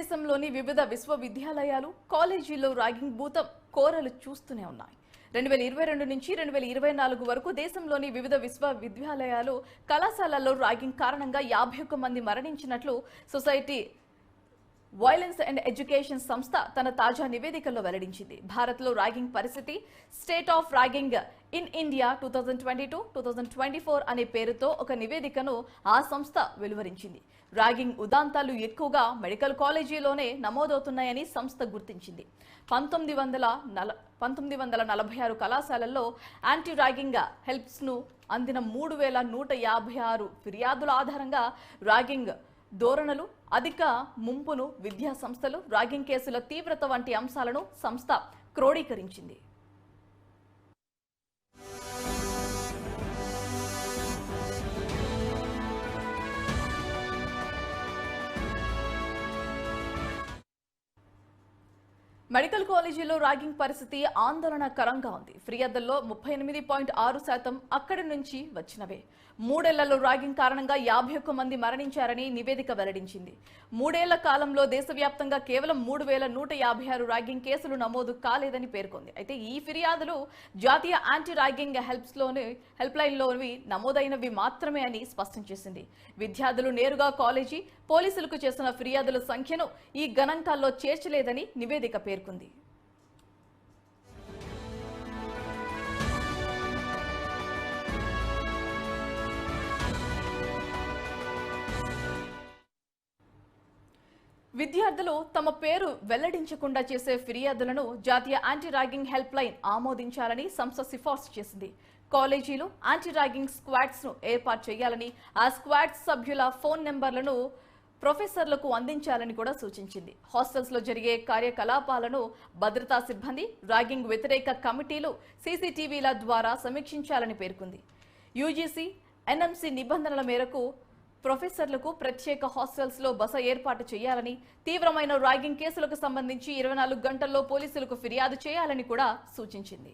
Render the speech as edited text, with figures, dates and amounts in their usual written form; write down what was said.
భారతదేశంలోని వివిధ విశ్వవిద్యాలయాలు కాలేజీల్లో ర్యాగింగ్ భూతం కోరలు చూస్తూనే ఉన్నాయి. 2022 నుంచి 2024 వరకు దేశంలోని వివిధ విశ్వవిద్యాలయాలు కళాశాలల్లో ర్యాగింగ్ కారణంగా 51 మంది మరణించినట్లు సొసైటీ వైలెన్స్ అండ్ ఎడ్యుకేషన్ సంస్థ తన తాజా నివేదికలో వెల్లడించింది. భారత్లో ర్యాగింగ్ పరిస్థితి state of ragging in India 2022-2024 అనే పేరుతో ఒక నివేదికను ఆ సంస్థ వెలువరించింది. ర్యాగింగ్ ఉదంతాలు ఎక్కువగా మెడికల్ కాలేజీలోనే నమోదవుతున్నాయని సంస్థ గుర్తించింది. 1946 కళాశాలల్లో యాంటీ ర్యాగింగ్ హెల్ప్స్ ను అందిన 3156 ఫిర్యాదుల ఆధారంగా ర్యాగింగ్ ధోరణులు, అధిక ముంపును, విద్యా సంస్థలు, ర్యాగింగ్ కేసుల తీవ్రత వంటి అంశాలను సంస్థ క్రోడీకరించింది. మెడికల్ కాలేజీలో ర్యాగింగ్ పరిస్థితి ఆందోళనకరంగా ఉంది. ఫిర్యాదుల్లో 38.6% అక్కడి నుంచి వచ్చినవే. 3 ఏళ్లలో ర్యాగింగ్ కారణంగా 51 మంది మరణించారని నివేదిక వెల్లడించింది. 3 ఏళ్ల కాలంలో దేశవ్యాప్తంగా కేవలం 3156 ర్యాగింగ్ కేసులు నమోదు కాలేదని పేర్కొంది. అయితే ఈ ఫిర్యాదులు జాతీయ యాంటీ ర్యాగింగ్ హెల్ప్ లైన్లోవి నమోదైనవి మాత్రమే అని స్పష్టం చేసింది. విద్యార్థులు నేరుగా కాలేజీ, పోలీసులకు చేసిన ఫిర్యాదుల సంఖ్యను ఈ గణాంకాల్లో చేర్చలేదని నివేదిక పేర్కొంది. విద్యార్థులు తమ పేరు వెల్లడించకుండా చేసే ఫిర్యాదులను జాతీయ యాంటీ ర్యాగింగ్ హెల్ప్ లైన్ ఆమోదించాలని సంస్థ సిఫార్సు చేసింది. కాలేజీలు యాంటీ ర్యాగింగ్ స్క్వాడ్స్ ను ఏర్పాటు చేయాలని, ఆ స్క్వాడ్స్ సభ్యుల ఫోన్ నెంబర్లను ప్రొఫెసర్లకు అందించాలని కూడా సూచించింది. హాస్టల్స్ లో జరిగే కార్యకలాపాలను భద్రతా సిబ్బంది, ర్యాగింగ్ వ్యతిరేక కమిటీలు సీసీటీవీల ద్వారా సమీక్షించాలని పేర్కొంది. యూజీసీ, ఎన్ఎంసీ నిబంధనల మేరకు ప్రొఫెసర్లకు ప్రత్యేక హాస్టల్స్ లో బస ఏర్పాటు చేయాలని, తీవ్రమైన ర్యాగింగ్ కేసులకు సంబంధించి 24 గంటల్లో పోలీసులకు ఫిర్యాదు చేయాలని కూడా సూచించింది.